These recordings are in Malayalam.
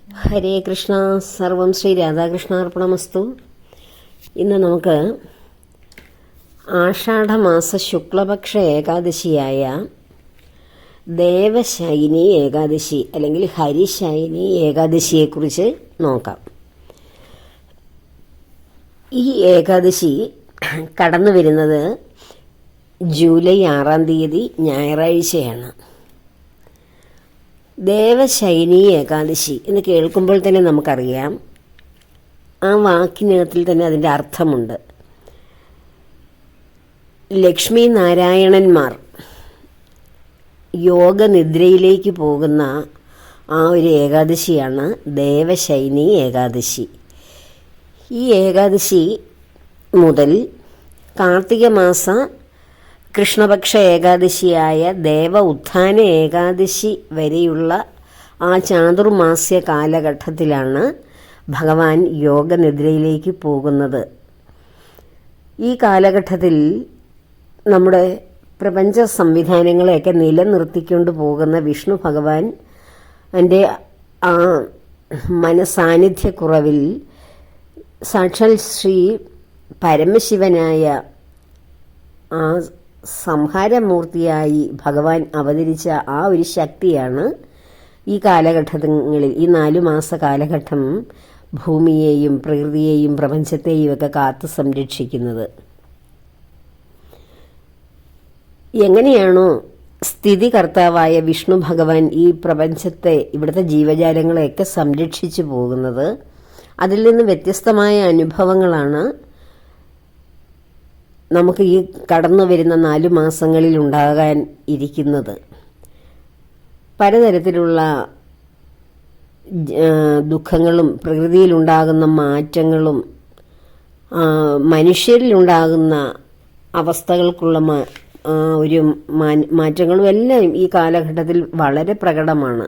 ഹരേ കൃഷ്ണ. സർവം ശ്രീ രാധാകൃഷ്ണാർപ്പണമസ്തു. ഇന്ന് നമുക്ക് ആഷാഢമാസ ശുക്ലപക്ഷ ഏകാദശിയായ ദേവശൈനി ഏകാദശി അല്ലെങ്കിൽ ഹരിശൈനി ഏകാദശിയെക്കുറിച്ച് നോക്കാം. ഈ ഏകാദശി കടന്നു വരുന്നത് ജൂലൈ 6-ാം തീയതി ഞായറാഴ്ചയാണ്. ദേവശൈനി ഏകാദശി എന്ന് കേൾക്കുമ്പോൾ തന്നെ നമുക്കറിയാം, ആ വാക്കിനകത്തിൽ തന്നെ അതിൻ്റെ അർത്ഥമുണ്ട്. ലക്ഷ്മി നാരായണന്മാർ യോഗനിദ്രയിലേക്ക് പോകുന്ന ആ ഒരു ഏകാദശിയാണ് ദേവശൈനി ഏകാദശി. ഈ ഏകാദശി മുതൽ കാർത്തിക മാസ കൃഷ്ണപക്ഷ ഏകാദശിയായ ദേവ ഉത്ഥാന ഏകാദശി വരെയുള്ള ആ ചാതുർമാസ്യ കാലഘട്ടത്തിലാണ് ഭഗവാൻ യോഗനിദ്രയിലേക്ക് പോകുന്നത്. ഈ കാലഘട്ടത്തിൽ നമ്മുടെ പ്രപഞ്ച സംവിധാനങ്ങളെയൊക്കെ നിലനിർത്തിക്കൊണ്ട് പോകുന്ന വിഷ്ണു ഭഗവാൻ എൻ്റെ ആ മനസാന്നിധ്യക്കുറവിൽ സാക്ഷാൽ ശ്രീ പരമശിവനായ ആ സംഹാരമൂർത്തിയായി ഭഗവാൻ അവതരിച്ച ആ ഒരു ശക്തിയാണ് ഈ കാലഘട്ടങ്ങളിൽ, ഈ 4 മാസ കാലഘട്ടം ഭൂമിയെയും പ്രകൃതിയെയും പ്രപഞ്ചത്തെയും ഒക്കെ കാത്തു സംരക്ഷിക്കുന്നത്. എങ്ങനെയാണോ സ്ഥിതികർത്താവായ വിഷ്ണു ഭഗവാൻ ഈ പ്രപഞ്ചത്തെ, ഇവിടുത്തെ ജീവജാലങ്ങളെയൊക്കെ സംരക്ഷിച്ചു പോകുന്നത്, അതിൽ നിന്ന് വ്യത്യസ്തമായ അനുഭവങ്ങളാണ് നമുക്ക് ഈ കടന്നു വരുന്ന 4 മാസങ്ങളിൽ ഉണ്ടാകാൻ ഇരിക്കുന്നത്. പലതരത്തിലുള്ള ദുഃഖങ്ങളും പ്രകൃതിയിലുണ്ടാകുന്ന മാറ്റങ്ങളും മനുഷ്യരിലുണ്ടാകുന്ന അവസ്ഥകൾക്കുള്ള ഒരു മാറ്റങ്ങളും എല്ലാം ഈ കാലഘട്ടത്തിൽ വളരെ പ്രകടമാണ്.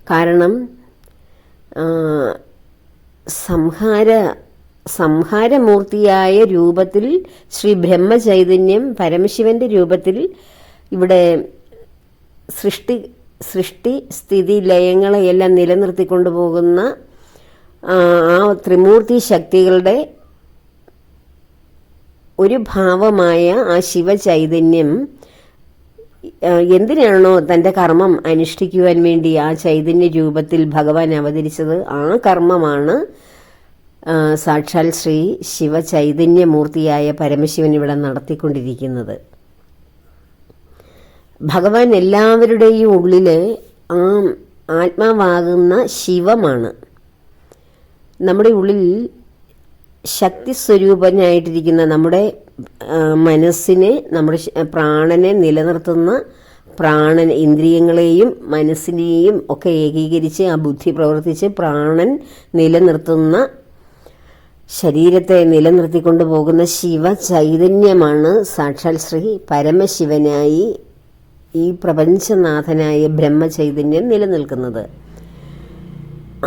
കാരണം സംഹാരമൂർത്തിയായ രൂപത്തിൽ ശ്രീ ബ്രഹ്മചൈതന്യം പരമശിവന്റെ രൂപത്തിൽ ഇവിടെ സൃഷ്ടി സ്ഥിതി ലയങ്ങളെയെല്ലാം നിലനിർത്തിക്കൊണ്ടു പോകുന്ന ആ ത്രിമൂർത്തി ശക്തികളുടെ ഒരു ഭാവമായ ആ ശിവചൈതന്യം എന്തിനാണോ തൻ്റെ കർമ്മം അനുഷ്ഠിക്കുവാൻ വേണ്ടി ആ ചൈതന്യ രൂപത്തിൽ ഭഗവാൻ അവതരിച്ചത്, ആ കർമ്മമാണ് സാക്ഷാൽ ശ്രീ ശിവചൈതന്യമൂർത്തിയായ പരമശിവൻ ഇവിടെ നടത്തിക്കൊണ്ടിരിക്കുന്നത്. ഭഗവാൻ എല്ലാവരുടെയും ഉള്ളില് ആ ആത്മാവാകുന്ന ശിവമാണ്. നമ്മുടെ ഉള്ളിൽ ശക്തി സ്വരൂപനായിട്ടിരിക്കുന്ന നമ്മുടെ മനസ്സിനെ, നമ്മുടെ പ്രാണനെ നിലനിർത്തുന്ന ഇന്ദ്രിയങ്ങളെയും മനസ്സിനെയും ഒക്കെ ഏകീകരിച്ച് ആ ബുദ്ധി പ്രവർത്തിച്ച് പ്രാണൻ നിലനിർത്തുന്ന, ശരീരത്തെ നിലനിർത്തിക്കൊണ്ടു പോകുന്ന ശിവ ചൈതന്യമാണ് സാക്ഷാൽ ശ്രീ പരമശിവനായി ഈ പ്രപഞ്ചനാഥനായ ബ്രഹ്മചൈതന്യം നിലനിൽക്കുന്നത്.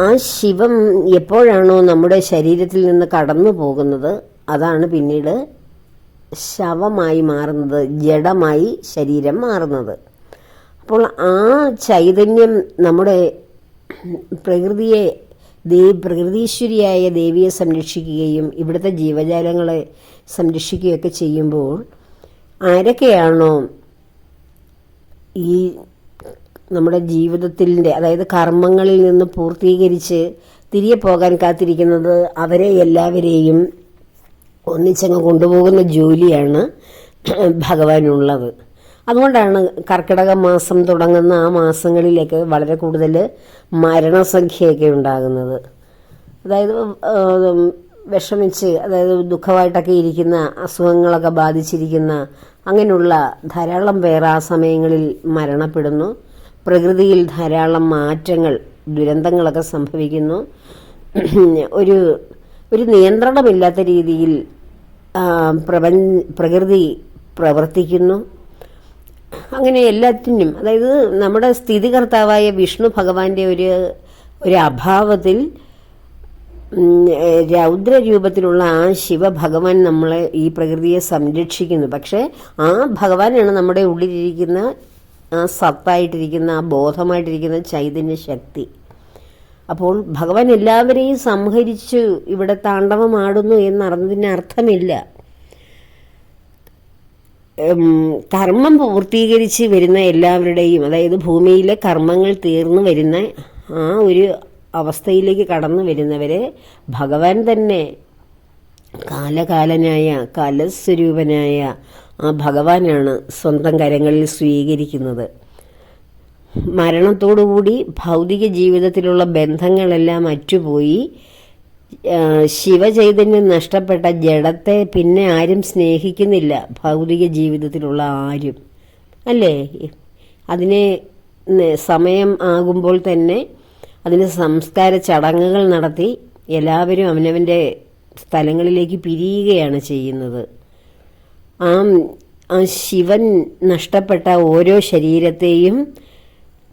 ആ ശിവം എപ്പോഴാണോ നമ്മുടെ ശരീരത്തിൽ നിന്ന് കടന്നു പോകുന്നത്, അതാണ് പിന്നീട് ശവമായി മാറുന്നത്, ജഡമായി ശരീരം മാറുന്നത്. അപ്പോൾ ആ ചൈതന്യം നമ്മുടെ പ്രകൃതീശ്വരിയായ ദേവിയെ സംരക്ഷിക്കുകയും ഇവിടുത്തെ ജീവജാലങ്ങളെ സംരക്ഷിക്കുകയൊക്കെ ചെയ്യുമ്പോൾ, ആരൊക്കെയാണോ ഈ നമ്മുടെ ജീവിതത്തിൻ്റെ, അതായത് കർമ്മങ്ങളിൽ നിന്ന് പൂർത്തീകരിച്ച് തിരികെ പോകാൻ കാത്തിരിക്കുന്നത്, അവരെ എല്ലാവരെയും ഒന്നിച്ചങ്ങ് കൊണ്ടുപോകുന്ന ജോലിയാണ് ഭഗവാനുള്ളത്. അതുകൊണ്ടാണ് കർക്കിടക മാസം തുടങ്ങുന്ന ആ മാസങ്ങളിലേക്ക് വളരെ കൂടുതൽ മരണസംഖ്യയൊക്കെ ഉണ്ടാകുന്നത്. അതായത് വിഷമിച്ച്, അതായത് ദുഃഖമായിട്ടൊക്കെ ഇരിക്കുന്ന, അസുഖങ്ങളൊക്കെ ബാധിച്ചിരിക്കുന്ന അങ്ങനെയുള്ള ധാരാളം പേർ ആ സമയങ്ങളിൽ മരണപ്പെടുന്നു. പ്രകൃതിയിൽ ധാരാളം മാറ്റങ്ങൾ, ദുരന്തങ്ങളൊക്കെ സംഭവിക്കുന്നു. ഒരു നിയന്ത്രണമില്ലാത്ത രീതിയിൽ പ്രകൃതി പ്രവർത്തിക്കുന്നു. അങ്ങനെ എല്ലാറ്റിനും, അതായത് നമ്മുടെ സ്ഥിതികർത്താവായ വിഷ്ണു ഭഗവാന്റെ ഒരു അഭാവത്തിൽ രൗദ്രരൂപത്തിലുള്ള ആ ശിവഭഗവാൻ നമ്മളെ, ഈ പ്രകൃതിയെ സംരക്ഷിക്കുന്നു. പക്ഷെ ആ ഭഗവാനാണ് നമ്മുടെ ഉള്ളിലിരിക്കുന്ന ആ സത്തായിട്ടിരിക്കുന്ന, ആ ബോധമായിട്ടിരിക്കുന്ന ചൈതന്യ ശക്തി. അപ്പോൾ ഭഗവാൻ എല്ലാവരെയും സംഹരിച്ചു ഇവിടെ താണ്ഡവമാടുന്നു എന്നറിഞ്ഞതിന് അർത്ഥമില്ല. കർമ്മം പൂർത്തീകരിച്ച് വരുന്ന എല്ലാവരുടെയും, അതായത് ഭൂമിയിലെ കർമ്മങ്ങൾ തീർന്നു വരുന്ന ആ ഒരു അവസ്ഥയിലേക്ക് കടന്നു വരുന്നവരെ ഭഗവാൻ തന്നെ കാലകാലനായ കാലസ്വരൂപനായ ആ ഭഗവാനാണ് സ്വന്തം കരങ്ങളിൽ സ്വീകരിക്കുന്നത്. മരണത്തോടുകൂടി ഭൗതിക ജീവിതത്തിലുള്ള ബന്ധങ്ങളെല്ലാം അറ്റുപോയി ശിവചൈതന്യം നഷ്ടപ്പെട്ട ജഡത്തെ പിന്നെ ആരും സ്നേഹിക്കുന്നില്ല, ഭൗതിക ജീവിതത്തിലുള്ള ആരും, അല്ലേ? അതിനെ സമയം ആകുമ്പോൾ തന്നെ അതിന് സംസ്കാര ചടങ്ങുകൾ നടത്തി എല്ലാവരും അവനവൻ്റെ സ്ഥലങ്ങളിലേക്ക് പിരിയുകയാണ് ചെയ്യുന്നത്. ആ ശിവൻ നഷ്ടപ്പെട്ട ഓരോ ശരീരത്തെയും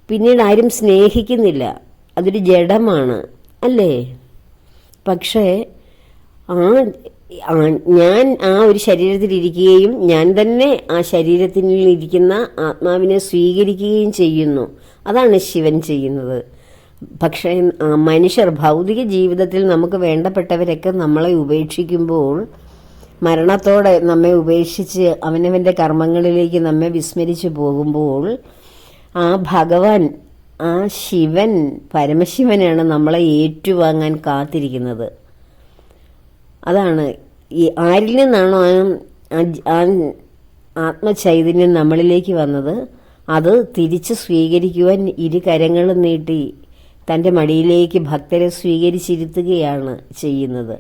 പിന്നീട് ആരും സ്നേഹിക്കുന്നില്ല, അതൊരു ജഡമാണ്, അല്ലേ? പക്ഷേ ഞാൻ ആ ഒരു ശരീരത്തിലിരിക്കുകയും ഞാൻ തന്നെ ആ ശരീരത്തിലിരിക്കുന്ന ആത്മാവിനെ സ്വീകരിക്കുകയും ചെയ്യുന്നു. അതാണ് ശിവൻ ചെയ്യുന്നത്. പക്ഷേ മനുഷ്യർ ഭൗതിക ജീവിതത്തിൽ നമുക്ക് വേണ്ടപ്പെട്ടവരൊക്കെ നമ്മളെ ഉപേക്ഷിക്കുമ്പോൾ, മരണത്തോടെ നമ്മെ ഉപേക്ഷിച്ച് അവനവൻ്റെ കർമ്മങ്ങളിലേക്ക് നമ്മെ വിസ്മരിച്ചു പോകുമ്പോൾ, ആ ഭഗവാൻ, ആ ശിവൻ, പരമശിവനാണ് നമ്മളെ ഏറ്റുവാങ്ങാൻ കാത്തിരിക്കുന്നത്. അതാണ് ഈ ആരിൽ നിന്നാണോ ആ ആത്മചൈതന്യം നമ്മളിലേക്ക് വന്നത്, അത് തിരിച്ച് സ്വീകരിക്കുവാൻ ഇരു കരങ്ങളും നീട്ടി തൻ്റെ മടിയിലേക്ക് ഭക്തരെ സ്വീകരിച്ചിരുത്തുകയാണ് ചെയ്യുന്നത്.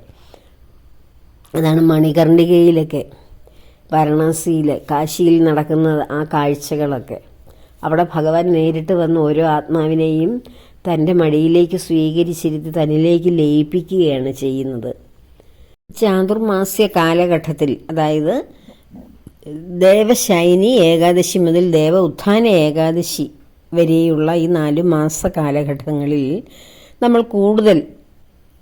അതാണ് മണികർണികയിലൊക്കെ, വാരണാസിയിൽ, കാശിയിൽ നടക്കുന്ന ആ കാഴ്ചകളൊക്കെ. അവിടെ ഭഗവാൻ നേരിട്ട് വന്ന് ഓരോ ആത്മാവിനെയും തൻ്റെ മടിയിലേക്ക് സ്വീകരിച്ചിരുത്തി തന്നിലേക്ക് ലയിപ്പിക്കുകയാണ് ചെയ്യുന്നത്. ചാതുർമാസ്യ കാലഘട്ടത്തിൽ, അതായത് ദേവശൈനി ഏകാദശി മുതൽ ദേവ ഉത്ഥാന ഏകാദശി വരെയുള്ള ഈ 4 മാസ കാലഘട്ടങ്ങളിൽ നമ്മൾ കൂടുതൽ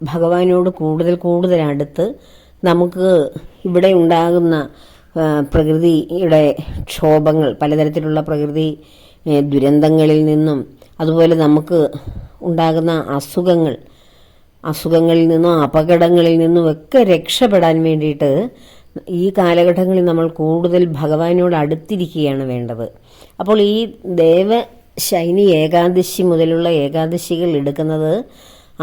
ഭഗവാനോട് കൂടുതൽ അടുത്ത് നമുക്ക് ഇവിടെ ഉണ്ടാകുന്ന പ്രകൃതിയുടെ ക്ഷോഭങ്ങൾ, പലതരത്തിലുള്ള പ്രകൃതി ദുരന്തങ്ങളിൽ നിന്നും, അതുപോലെ നമുക്ക് ഉണ്ടാകുന്ന അസുഖങ്ങളിൽ നിന്നും അപകടങ്ങളിൽ നിന്നും ഒക്കെ രക്ഷപ്പെടാൻ വേണ്ടിയിട്ട് ഈ കാലഘട്ടങ്ങളിൽ നമ്മൾ കൂടുതൽ ഭഗവാനോട് അടുത്തിരിക്കുകയാണ് വേണ്ടത്. അപ്പോൾ ഈ ദേവശൈനി ഏകാദശി മുതലുള്ള ഏകാദശികൾ എടുക്കുന്നത്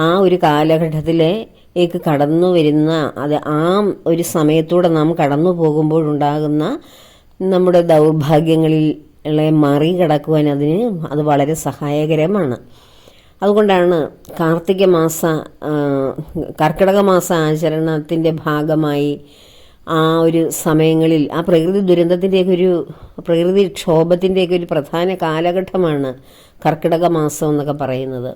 ആ ഒരു കാലഘട്ടത്തിലേക്ക് കടന്നു വരുന്ന, അത് ആ ഒരു സമയത്തൂടെ നാം കടന്നു പോകുമ്പോഴുണ്ടാകുന്ന നമ്മുടെ ദൗർഭാഗ്യങ്ങളെ മറികടക്കുവാൻ അത് വളരെ സഹായകരമാണ്. അതുകൊണ്ടാണ് കർക്കിടക മാസ ആചരണത്തിൻ്റെ ഭാഗമായി ആ ഒരു സമയങ്ങളിൽ ആ പ്രകൃതി പ്രകൃതി ക്ഷോഭത്തിൻ്റെയൊക്കെ ഒരു പ്രധാന കാലഘട്ടമാണ് കർക്കിടക മാസം എന്നൊക്കെ പറയുന്നത്.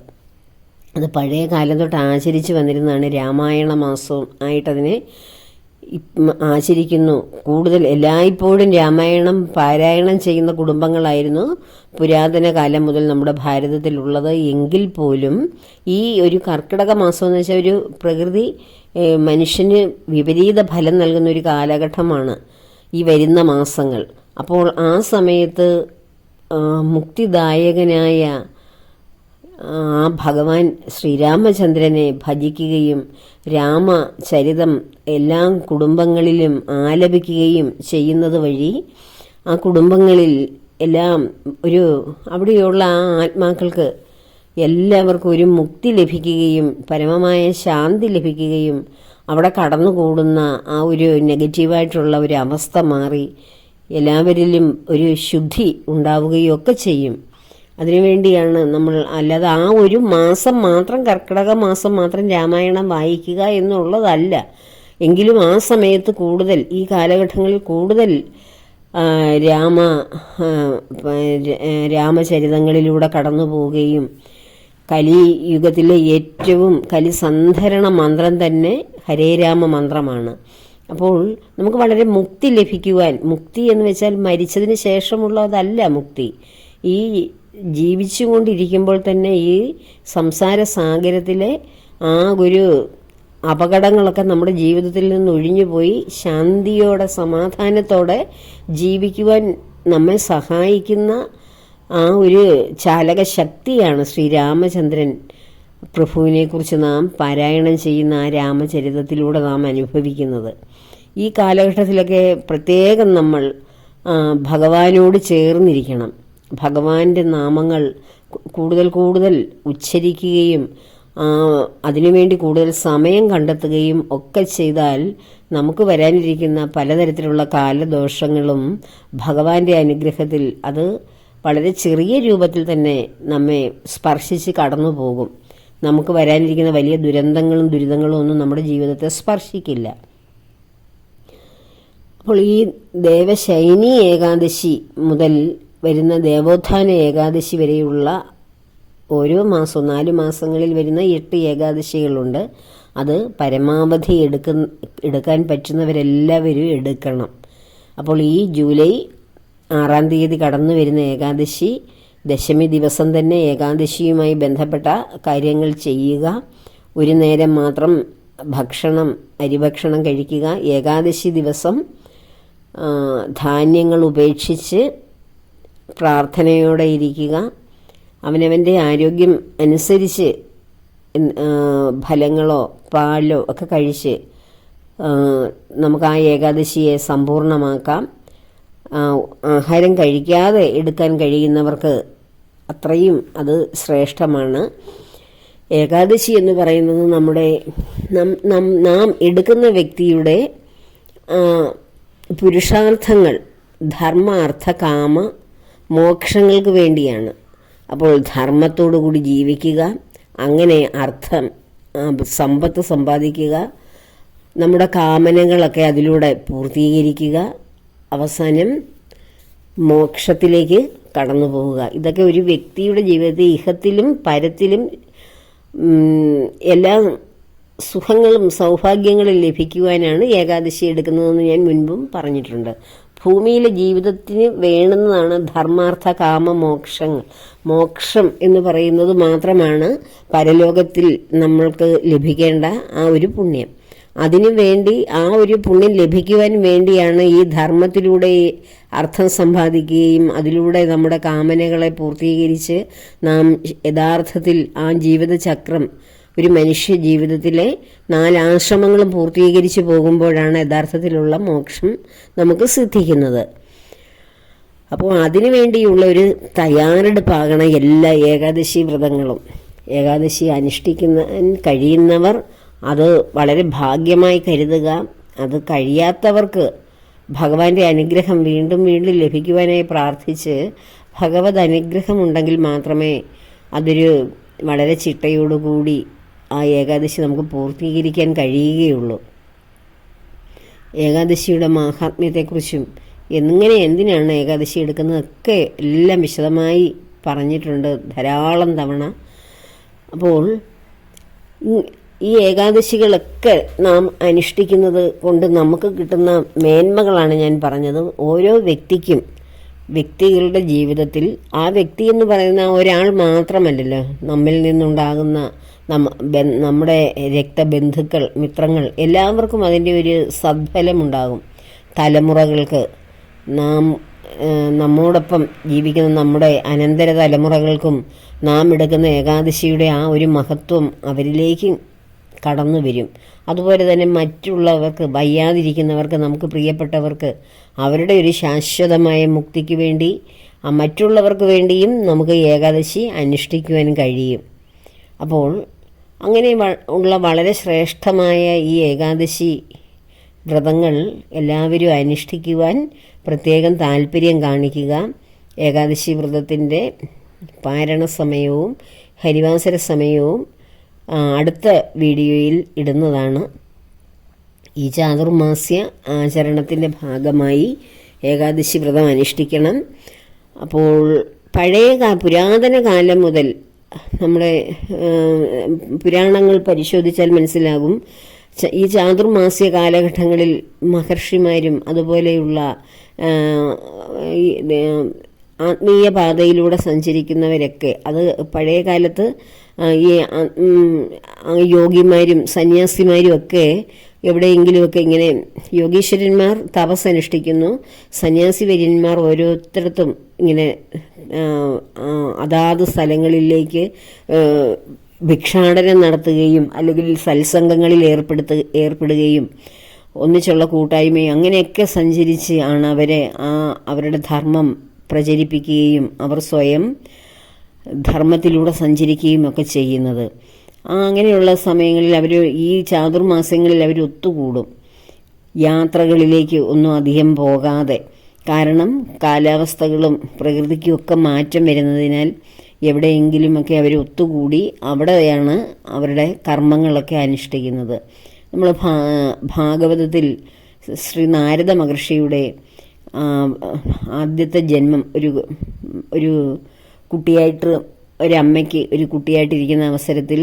അത് പഴയ കാലം തൊട്ട് ആചരിച്ചു വന്നിരുന്നതാണ്. രാമായണ മാസവും ആയിട്ടതിനെ ആചരിക്കുന്നു. കൂടുതൽ എല്ലായ്പ്പോഴും രാമായണം പാരായണം ചെയ്യുന്ന കുടുംബങ്ങളായിരുന്നു പുരാതന കാലം മുതൽ നമ്മുടെ ഭാരതത്തിലുള്ളത്. എങ്കിൽ പോലും ഈ ഒരു കർക്കിടക മാസം എന്ന് വെച്ചാൽ ഒരു പ്രകൃതി മനുഷ്യന് വിപരീത ഫലം നൽകുന്ന ഒരു കാലഘട്ടമാണ് ഈ വരുന്ന മാസങ്ങൾ. അപ്പോൾ ആ സമയത്ത് മുക്തിദായകനായ ആ ഭഗവാൻ ശ്രീരാമചന്ദ്രനെ ഭജിക്കുകയും രാമചരിതം എല്ലാ കുടുംബങ്ങളിലും ആലപിക്കുകയും ചെയ്യുന്നത് വഴി ആ കുടുംബങ്ങളിൽ എല്ലാം അവിടെയുള്ള ആ ആത്മാക്കൾക്ക് എല്ലാവർക്കും ഒരു മുക്തി ലഭിക്കുകയും പരമമായ ശാന്തി ലഭിക്കുകയും അവിടെ കടന്നുകൂടുന്ന ആ ഒരു നെഗറ്റീവായിട്ടുള്ള ഒരു അവസ്ഥ മാറി എല്ലാവരിലും ഒരു ശുദ്ധി ഉണ്ടാവുകയും ഒക്കെ ചെയ്യും. അതിനുവേണ്ടിയാണ് നമ്മൾ, അല്ലാതെ ആ ഒരു മാസം മാത്രം, കർക്കിടക മാസം മാത്രം രാമായണം വായിക്കുക എന്നുള്ളതല്ല. എങ്കിലും ആ സമയത്ത് കൂടുതൽ, ഈ കാലഘട്ടങ്ങളിൽ കൂടുതൽ രാമചരിതങ്ങളിലൂടെ കടന്നു പോവുകയും കലിയുഗത്തിലെ ഏറ്റവും കലിസന്ധരണ മന്ത്രം തന്നെ ഹരേ രാമ മന്ത്രമാണ്. അപ്പോൾ നമുക്ക് വളരെ മുക്തി ലഭിക്കുവാൻ, മുക്തി എന്ന് വെച്ചാൽ മരിച്ചതിന് ശേഷമുള്ളതല്ല മുക്തി, ഈ ജീവിച്ചുകൊണ്ടിരിക്കുമ്പോൾ തന്നെ ഈ സംസാര സാഗരത്തിലെ ആ ഒരു അപകടങ്ങളൊക്കെ നമ്മുടെ ജീവിതത്തിൽ നിന്ന് ഒഴിഞ്ഞുപോയി ശാന്തിയോടെ സമാധാനത്തോടെ ജീവിക്കുവാൻ നമ്മെ സഹായിക്കുന്ന ആ ഒരു ചാലക ശക്തിയാണ് ശ്രീരാമചന്ദ്രൻ പ്രഭുവിനെക്കുറിച്ച് നാം പാരായണം ചെയ്യുന്ന ആ രാമചരിതത്തിലൂടെ നാം അനുഭവിക്കുന്നത്. ഈ കാലഘട്ടത്തിലൊക്കെ പ്രത്യേകം നമ്മൾ ഭഗവാനോട് ചേർന്നിരിക്കണം. ഭഗവാന്റെ നാമങ്ങൾ കൂടുതൽ കൂടുതൽ ഉച്ചരിക്കുകയും അതിനുവേണ്ടി കൂടുതൽ സമയം കണ്ടെത്തുകയും ഒക്കെ ചെയ്താൽ നമുക്ക് വരാനിരിക്കുന്ന പലതരത്തിലുള്ള കാലദോഷങ്ങളും ഭഗവാന്റെ അനുഗ്രഹത്തിൽ അത് വളരെ ചെറിയ രൂപത്തിൽ തന്നെ നമ്മെ സ്പർശിച്ച് കടന്നു പോകും. നമുക്ക് വരാനിരിക്കുന്ന വലിയ ദുരന്തങ്ങളും ദുരിതങ്ങളും ഒന്നും നമ്മുടെ ജീവിതത്തെ സ്പർശിക്കില്ല. അപ്പോൾ ഈ ദേവശൈനി ഏകാദശി മുതൽ വരുന്ന ദേവോത്ഥാന ഏകാദശി വരെയുള്ള ഓരോ മാസവും 4 മാസങ്ങളിൽ വരുന്ന 8 ഏകാദശികളുണ്ട്. അത് പരമാവധി എടുക്കാൻ പറ്റുന്നവരെല്ലാവരും എടുക്കണം. അപ്പോൾ ഈ ജൂലൈ 6-ാം തീയതി കടന്നു വരുന്ന ഏകാദശി ദശമി ദിവസം തന്നെ ഏകാദശിയുമായി ബന്ധപ്പെട്ട കാര്യങ്ങൾ ചെയ്യുക. ഒരു നേരം മാത്രം അരിഭക്ഷണം കഴിക്കുക. ഏകാദശി ദിവസം ധാന്യങ്ങൾ ഉപേക്ഷിച്ച് പ്രാർത്ഥനയോടെ ഇരിക്കുക. അവനവൻ്റെ ആരോഗ്യം അനുസരിച്ച് ഫലങ്ങളോ പാലോ ഒക്കെ കഴിച്ച് നമുക്ക് ആ ഏകാദശിയെ സമ്പൂർണ്ണമാക്കാം. ആഹാരം കഴിക്കാതെ എടുക്കാൻ കഴിയുന്നവർക്ക് അത്രയും അത് ശ്രേഷ്ഠമാണ്. ഏകാദശി എന്ന് പറയുന്നത് നാം എടുക്കുന്ന വ്യക്തിയുടെ പുരുഷാർത്ഥങ്ങൾ, ധർമ്മ അർത്ഥ കാമ മോക്ഷങ്ങൾക്ക് വേണ്ടിയാണ്. അപ്പോൾ ധർമ്മത്തോടു കൂടി ജീവിക്കുക, അങ്ങനെ സമ്പത്ത് സമ്പാദിക്കുക, നമ്മുടെ കാമനകളൊക്കെ അതിലൂടെ പൂർത്തീകരിക്കുക, അവസാനം മോക്ഷത്തിലേക്ക് കടന്നു പോവുക. ഇതൊക്കെ ഒരു വ്യക്തിയുടെ ജീവിതത്തിൽ ഇഹത്തിലും പരത്തിലും എല്ലാ സുഖങ്ങളും സൗഭാഗ്യങ്ങളും ലഭിക്കുവാനാണ് ഏകാദശി എടുക്കുന്നതെന്ന് ഞാൻ മുൻപും പറഞ്ഞിട്ടുണ്ട്. ഭൂമിയിലെ ജീവിതത്തിന് വേണ്ടുന്നതാണ് ധർമാർത്ഥ കാമ മോക്ഷങ്ങൾ. മോക്ഷം എന്ന് പറയുന്നത് മാത്രമാണ് പരലോകത്തിൽ നമ്മൾക്ക് ലഭിക്കേണ്ട ആ ഒരു പുണ്യം. അതിനു വേണ്ടി ആ ഒരു പുണ്യം ലഭിക്കുവാൻ വേണ്ടിയാണ് ഈ ധർമ്മത്തിലൂടെ അർത്ഥം സമ്പാദിക്കുകയും അതിലൂടെ നമ്മുടെ കാമനകളെ പൂർത്തീകരിച്ച് നാം യഥാർത്ഥത്തിൽ ആ ജീവിതചക്രം, ഒരു മനുഷ്യ ജീവിതത്തിലെ 4 ആശ്രമങ്ങളും പൂർത്തീകരിച്ച് പോകുമ്പോഴാണ് യഥാർത്ഥത്തിലുള്ള മോക്ഷം നമുക്ക് സിദ്ധിക്കുന്നത്. അപ്പോൾ അതിനു വേണ്ടിയുള്ള ഒരു തയ്യാറെടുപ്പാകണം എല്ലാ ഏകാദശി വ്രതങ്ങളും. ഏകാദശി കഴിയുന്നവർ അത് വളരെ ഭാഗ്യമായി കരുതുക. അത് കഴിയാത്തവർക്ക് ഭഗവാന്റെ അനുഗ്രഹം വീണ്ടും വീണ്ടും ലഭിക്കുവാനായി പ്രാർത്ഥിച്ച് ഭഗവത് അനുഗ്രഹം ഉണ്ടെങ്കിൽ മാത്രമേ അതൊരു വളരെ ചിട്ടയോടുകൂടി ആ ഏകാദശി നമുക്ക് പൂർത്തീകരിക്കാൻ കഴിയുകയുള്ളൂ. ഏകാദശിയുടെ മാഹാത്മ്യത്തെക്കുറിച്ചും എന്തിനാണ് ഏകാദശി എടുക്കുന്നതൊക്കെ എല്ലാം വിശദമായി പറഞ്ഞിട്ടുണ്ട് ധാരാളം തവണ. അപ്പോൾ ഈ ഏകാദശികളൊക്കെ നാം അനുഷ്ഠിക്കുന്നത് കൊണ്ട് നമുക്ക് കിട്ടുന്ന മേന്മകളാണ് ഞാൻ പറഞ്ഞത്. ഓരോ വ്യക്തികളുടെ ജീവിതത്തിൽ ആ വ്യക്തി എന്ന് പറയുന്ന ഒരാൾ മാത്രമല്ലല്ലോ, നമ്മിൽ നിന്നുണ്ടാകുന്ന നമ്മുടെ രക്തബന്ധുക്കൾ, മിത്രങ്ങൾ, എല്ലാവർക്കും അതിൻ്റെ ഒരു സദ്ഫലമുണ്ടാകും. തലമുറകൾക്ക്, നമ്മോടൊപ്പം ജീവിക്കുന്ന നമ്മുടെ അനന്തര തലമുറകൾക്കും നാം എടുക്കുന്ന ഏകാദശിയുടെ ആ ഒരു മഹത്വം അവരിലേക്ക് കടന്നു വരും. അതുപോലെ തന്നെ മറ്റുള്ളവർക്ക്, വയ്യാതിരിക്കുന്നവർക്ക്, നമുക്ക് പ്രിയപ്പെട്ടവർക്ക് അവരുടെ ഒരു ശാശ്വതമായ മുക്തിക്ക് വേണ്ടി മറ്റുള്ളവർക്ക് വേണ്ടിയും നമുക്ക് ഏകാദശി അനുഷ്ഠിക്കുവാൻ കഴിയും. അപ്പോൾ അങ്ങനെ ഉള്ള വളരെ ശ്രേഷ്ഠമായ ഈ ഏകാദശി വ്രതങ്ങൾ എല്ലാവരും അനുഷ്ഠിക്കുവാൻ പ്രത്യേകം താല്പര്യം കാണിക്കുക. ഏകാദശി വ്രതത്തിൻ്റെ പാരണ സമയവും ഹരിവാസര സമയവും അടുത്ത വീഡിയോയിൽ ഇടുന്നതാണ്. ഈ ചാതുർമാസ്യ ആചരണത്തിൻ്റെ ഭാഗമായി ഏകാദശി വ്രതം അനുഷ്ഠിക്കണം. അപ്പോൾ പുരാതന കാലം മുതൽ നമ്മുടെ പുരാണങ്ങൾ പരിശോധിച്ചാൽ മനസ്സിലാകും, ഈ ചാതുർമാസ്യ കാലഘട്ടങ്ങളിൽ മഹർഷിമാരും അതുപോലെയുള്ള ആത്മീയ പാതയിലൂടെ സഞ്ചരിക്കുന്നവരൊക്കെ, അത് പഴയ കാലത്ത് ഈ യോഗിമാരും സന്യാസിമാരും ഒക്കെ എവിടെയെങ്കിലുമൊക്കെ ഇങ്ങനെ യോഗീശ്വരന്മാർ തപസ്സനുഷ്ഠിക്കുന്നു, സന്യാസിവര്യന്മാർ ഓരോരുത്തരത്തും ഇങ്ങനെ അതാത് സ്ഥലങ്ങളിലേക്ക് ഭിക്ഷാടനം നടത്തുകയും അല്ലെങ്കിൽ സത്സംഗങ്ങളിൽ ഏർപ്പെടുകയും ഒന്നിച്ചുള്ള കൂട്ടായ്മയും അങ്ങനെയൊക്കെ സഞ്ചരിച്ച് ആണ് അവരുടെ ധർമ്മം പ്രചരിപ്പിക്കുകയും അവർ സ്വയം ധർമ്മത്തിലൂടെ സഞ്ചരിക്കുകയും ഒക്കെ ചെയ്യുന്നത്. അങ്ങനെയുള്ള സമയങ്ങളിൽ ഈ ചാതുർമാസങ്ങളിൽ അവർ ഒത്തുകൂടും, യാത്രകളിലേക്ക് ഒന്നും അധികം പോകാതെ. കാരണം കാലാവസ്ഥകളും പ്രകൃതിക്കും ഒക്കെ മാറ്റം വരുന്നതിനാൽ എവിടെയെങ്കിലുമൊക്കെ അവർ ഒത്തുകൂടി അവിടെയാണ് അവരുടെ കർമ്മങ്ങളൊക്കെ അനുഷ്ഠിക്കുന്നത്. നമ്മൾ ഭാഗവതത്തിൽ ശ്രീ നാരദ മഹർഷിയുടെ ആദ്യത്തെ ജന്മം ഒരു കുട്ടിയായിട്ട്, ഒരമ്മയ്ക്ക് ഒരു കുട്ടിയായിട്ടിരിക്കുന്ന അവസരത്തിൽ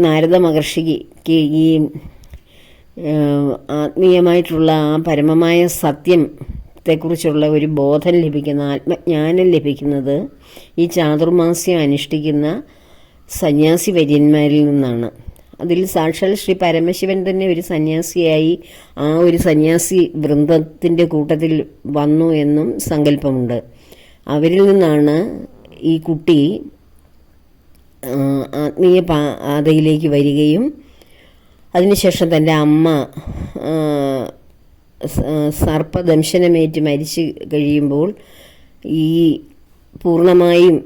നാരദ മഹർഷിക്ക് ഈ ആത്മീയമായിട്ടുള്ള ആ പരമമായ സത്യത്തെക്കുറിച്ചുള്ള ഒരു ബോധം ലഭിക്കുന്ന, ആത്മജ്ഞാനം ലഭിക്കുന്നത് ഈ ചാതുർമാസ്യം അനുഷ്ഠിക്കുന്ന സന്യാസി വര്യന്മാരിൽ നിന്നാണ്. അതിൽ സാക്ഷാൽ ശ്രീ പരമശിവൻ തന്നെ ഒരു സന്യാസിയായി ആ ഒരു സന്യാസി വൃന്ദത്തിൻ്റെ കൂട്ടത്തിൽ വന്നു എന്നും സങ്കല്പമുണ്ട്. അവരിൽ നിന്നാണ് ഈ കുട്ടി ആത്മീയ പാതയിലേക്ക് വരികയും അതിനുശേഷം തൻ്റെ അമ്മ സർപ്പദംശനമേറ്റ് മരിച്ചു കഴിയുമ്പോൾ ഈ പൂർണ്ണമായും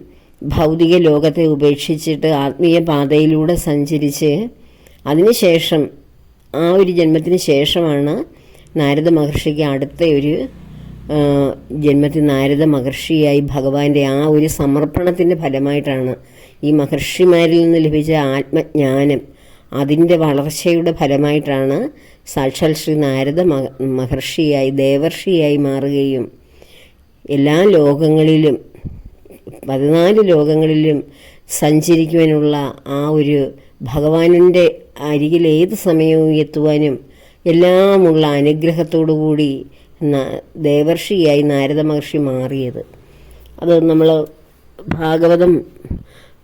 ഭൗതിക ലോകത്തെ ഉപേക്ഷിച്ചിട്ട് ആത്മീയ പാതയിലൂടെ സഞ്ചരിച്ച് അതിനുശേഷം ആ ഒരു ജന്മത്തിന് ശേഷമാണ് നാരദ മഹർഷിക്ക് അടുത്ത ഒരു ജന്മത്തിൽ നാരദ മഹർഷിയായി ഭഗവാന്റെ ആ ഒരു സമർപ്പണത്തിൻ്റെ ഫലമായിട്ടാണ് ഈ മഹർഷിമാരിൽ നിന്ന് ലഭിച്ച ആത്മജ്ഞാനം, അതിൻ്റെ വളർച്ചയുടെ ഫലമായിട്ടാണ് സാക്ഷാൽ ശ്രീ നാരദ മഹർഷിയായി ദേവർഷിയായി മാറുകയും എല്ലാ ലോകങ്ങളിലും 14 ലോകങ്ങളിലും സഞ്ചരിക്കുവാനുള്ള ആ ഒരു ഭഗവാനിൻ്റെ അരികിൽ ഏത് സമയവും എത്തുവാനും എല്ലാമുള്ള അനുഗ്രഹത്തോടു കൂടി ദേവർഷിയായി നാരദ മഹർഷി മാറിയത്. അത് നമ്മൾ ഭാഗവതം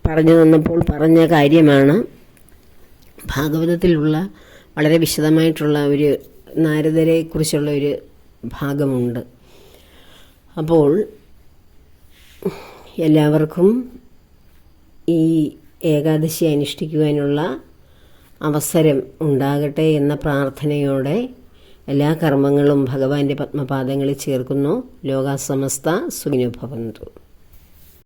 പറഞ്ഞു തന്നപ്പോൾ പറഞ്ഞ കാര്യമാണ്. ഭാഗവതത്തിലുള്ള വളരെ വിശദമായിട്ടുള്ള ഒരു നാരദരെ കുറിച്ചുള്ള ഒരു ഭാഗമുണ്ട്. അപ്പോൾ എല്ലാവർക്കും ഈ ഏകാദശി അനുഷ്ഠിക്കുവാനുള്ള അവസരം ഉണ്ടാകട്ടെ എന്ന പ്രാർത്ഥനയോടെ എല്ലാ കർമ്മങ്ങളും ഭഗവാന്റെ പത്മപാദങ്ങളിൽ ചേർക്കുന്നു. ലോകാ സമസ്ത സുഖിനോ ഭവന്തു.